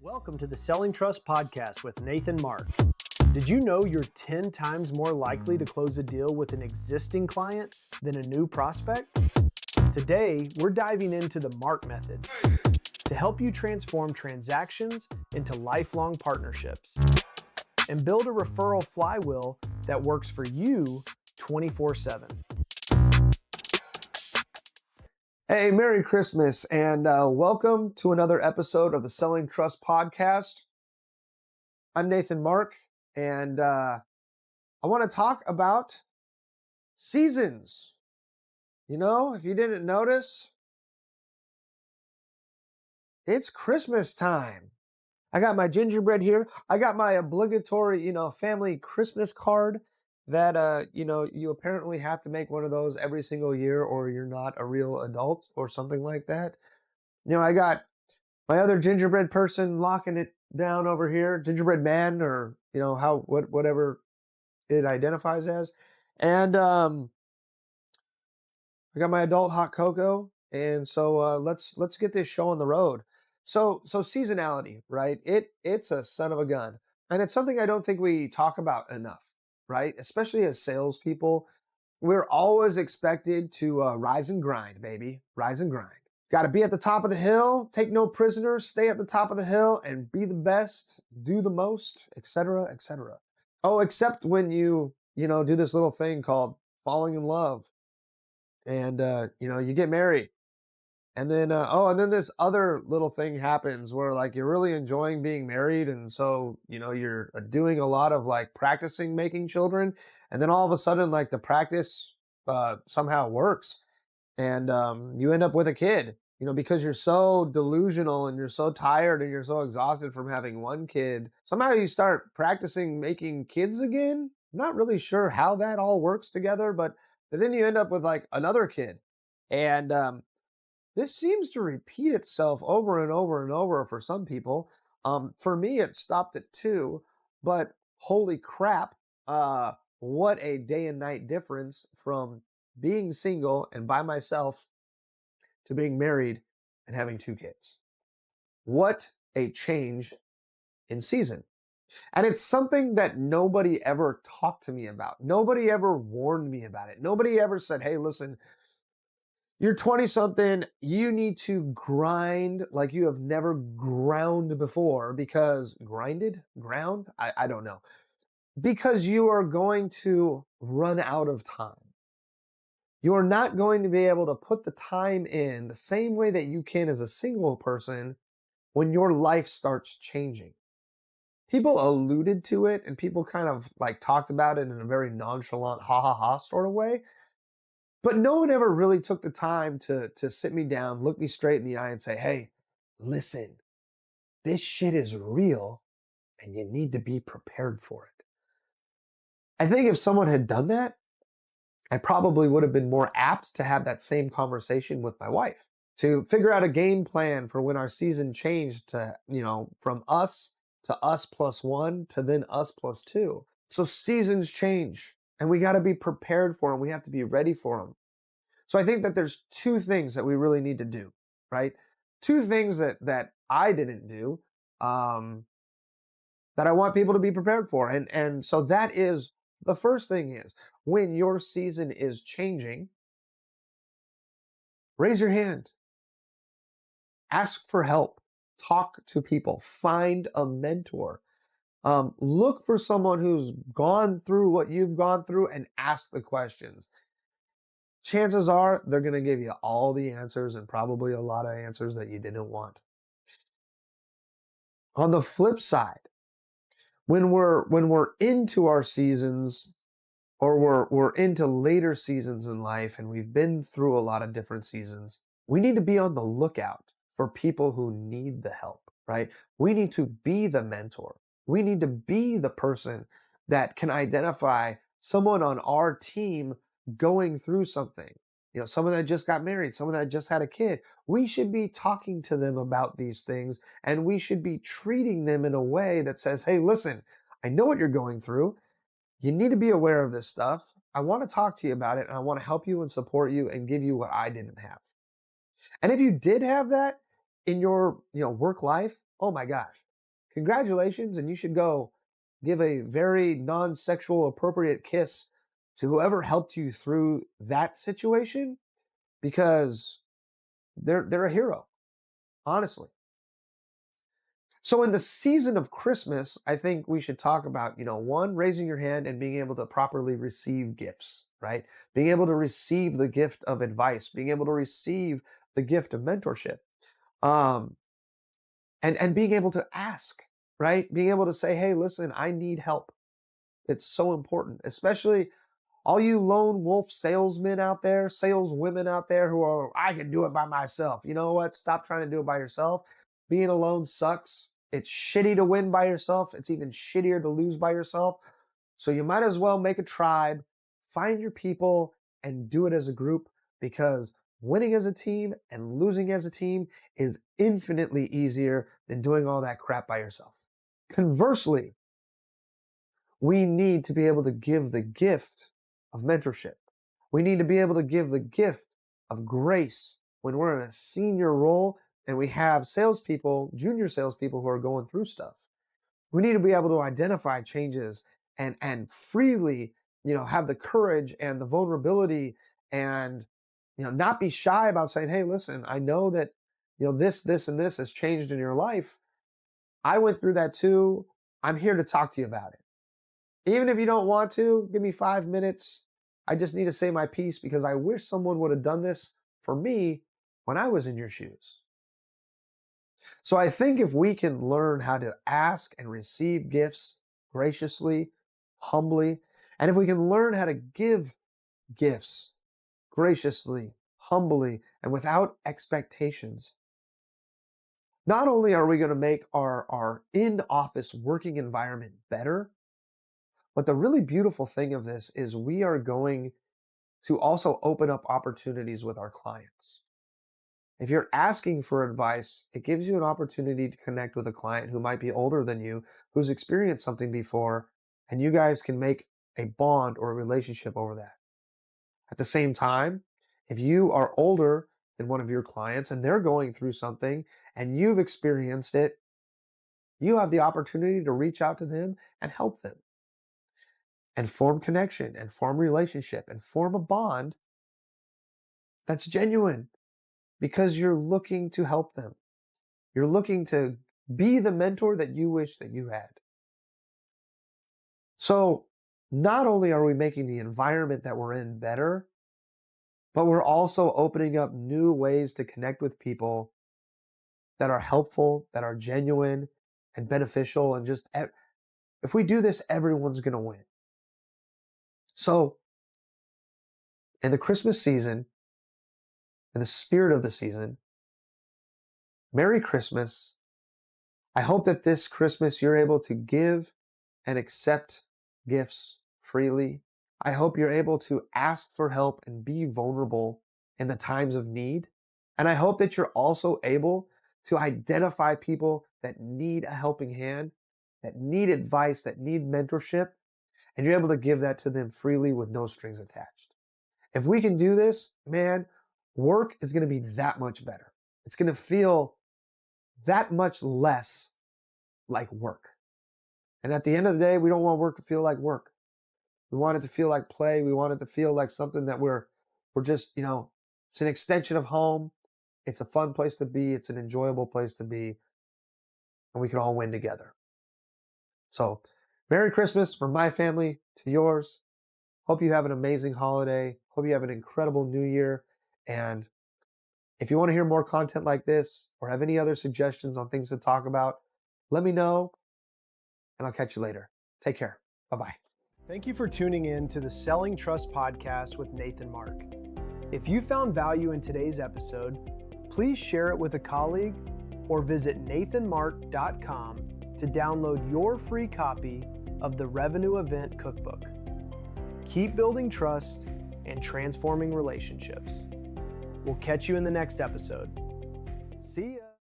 Welcome to the Selling Trust Podcast with Nathan Mark. Did you know you're 10 times more likely to close a deal with an existing client than a new prospect? Today, we're diving into the Mark Method to help you transform transactions into lifelong partnerships and build a referral flywheel that works for you 24/7. Hey, Merry Christmas, and welcome to another episode of the Selling Trust Podcast. I'm Nathan Mark, and I want to talk about seasons. You know, if you didn't notice, it's Christmas time. I got my gingerbread here. I got my obligatory, family Christmas card that, you apparently have to make one of those every single year or you're not a real adult or something like that. I got my other gingerbread person locking it down over here, gingerbread man, or, whatever it identifies as. And I got my adult hot cocoa. And so let's get this show on the road. So seasonality, right? It's a son of a gun. And it's something I don't think we talk about enough, right? Especially as salespeople, we're always expected to rise and grind, baby. Rise and grind. Got to be at the top of the hill, take no prisoners, stay at the top of the hill and be the best, do the most, etc., etc. Oh, except when you do this little thing called falling in love and, you get married. And then, and then this other little thing happens where like you're really enjoying being married. And so, you're doing a lot of like practicing making children. And then all of a sudden, like the practice somehow works and you end up with a kid, because you're so delusional and you're so tired and you're so exhausted from having one kid. Somehow you start practicing making kids again. I'm not really sure how that all works together, but then you end up with like another kid. And, this seems to repeat itself over and over and over for some people. For me, it stopped at 2, but holy crap, what a day and night difference from being single and by myself to being married and having 2 kids. What a change in season. And it's something that nobody ever talked to me about. Nobody ever warned me about it. Nobody ever said, hey, listen, you're 20-something, you need to grind like you have never ground before because ground? I don't know. Because you are going to run out of time. You're not going to be able to put the time in the same way that you can as a single person when your life starts changing. People alluded to it and people kind of like talked about it in a very nonchalant, ha ha ha sort of way. But no one ever really took the time to sit me down, look me straight in the eye and say, hey, listen, this shit is real and you need to be prepared for it. I think if someone had done that, I probably would have been more apt to have that same conversation with my wife, to figure out a game plan for when our season changed to, from us to us plus 1 to then us plus 2. So seasons change. And we got to be prepared for them. We have to be ready for them. So I think that there's 2 things that we really need to do, right? 2 things that I didn't do that I want people to be prepared for. And so that is, the first thing is, when your season is changing, raise your hand. Ask for help. Talk to people. Find a mentor. Look for someone who's gone through what you've gone through and ask the questions. Chances are they're going to give you all the answers and probably a lot of answers that you didn't want. On the flip side, when we're into our seasons or we're into later seasons in life and we've been through a lot of different seasons, we need to be on the lookout for people who need the help, right? We need to be the mentor. We need to be the person that can identify someone on our team going through something. Someone that just got married, someone that just had a kid. We should be talking to them about these things and we should be treating them in a way that says, hey, listen, I know what you're going through. You need to be aware of this stuff. I want to talk to you about it and I want to help you and support you and give you what I didn't have. And if you did have that in your, work life, oh my gosh, congratulations, and you should go give a very non-sexual appropriate kiss to whoever helped you through that situation, because they're a hero, honestly. So in the season of Christmas, I think we should talk about, one, raising your hand and being able to properly receive gifts, right? Being able to receive the gift of advice, being able to receive the gift of mentorship, um, and being able to ask, right? Being able to say, hey, listen, I need help. It's so important, especially all you lone wolf salesmen out there, saleswomen out there who are, I can do it by myself. You know what? Stop trying to do it by yourself. Being alone sucks. It's shitty to win by yourself. It's even shittier to lose by yourself. So you might as well make a tribe, find your people, and do it as a group, because winning as a team and losing as a team is infinitely easier than doing all that crap by yourself. Conversely, we need to be able to give the gift of mentorship. We need to be able to give the gift of grace when we're in a senior role and we have salespeople, junior salespeople who are going through stuff. We need to be able to identify changes and freely, have the courage and the vulnerability and, not be shy about saying, hey, listen, I know that, this, and this has changed in your life. I went through that too. I'm here to talk to you about it. Even if you don't want to, give me 5 minutes. I just need to say my piece because I wish someone would have done this for me when I was in your shoes. So I think if we can learn how to ask and receive gifts graciously, humbly, and if we can learn how to give gifts graciously, humbly, and without expectations, not only are we going to make our in-office working environment better, but the really beautiful thing of this is we are going to also open up opportunities with our clients. If you're asking for advice, it gives you an opportunity to connect with a client who might be older than you, who's experienced something before, and you guys can make a bond or a relationship over that. At the same time, if you are older than one of your clients and they're going through something and you've experienced it, you have the opportunity to reach out to them and help them and form connection and form relationship and form a bond that's genuine, because you're looking to help them. You're looking to be the mentor that you wish that you had. So not only are we making the environment that we're in better, but we're also opening up new ways to connect with people that are helpful, that are genuine and beneficial. And just, if we do this, everyone's going to win. So in the Christmas season, in the spirit of the season, Merry Christmas. I hope that this Christmas you're able to give and accept gifts freely. I hope you're able to ask for help and be vulnerable in the times of need. And I hope that you're also able to identify people that need a helping hand, that need advice, that need mentorship, and you're able to give that to them freely with no strings attached. If we can do this, man, work is going to be that much better. It's going to feel that much less like work. And at the end of the day, we don't want work to feel like work. We want it to feel like play. We want it to feel like something that we're just, it's an extension of home. It's a fun place to be. It's an enjoyable place to be. And we can all win together. So, Merry Christmas from my family to yours. Hope you have an amazing holiday. Hope you have an incredible new year. And if you want to hear more content like this or have any other suggestions on things to talk about, let me know and I'll catch you later. Take care. Bye-bye. Thank you for tuning in to the Selling Trust podcast with Nathan Mark. If you found value in today's episode, please share it with a colleague or visit nathanmark.com to download your free copy of the Revenue Event Cookbook. Keep building trust and transforming relationships. We'll catch you in the next episode. See ya.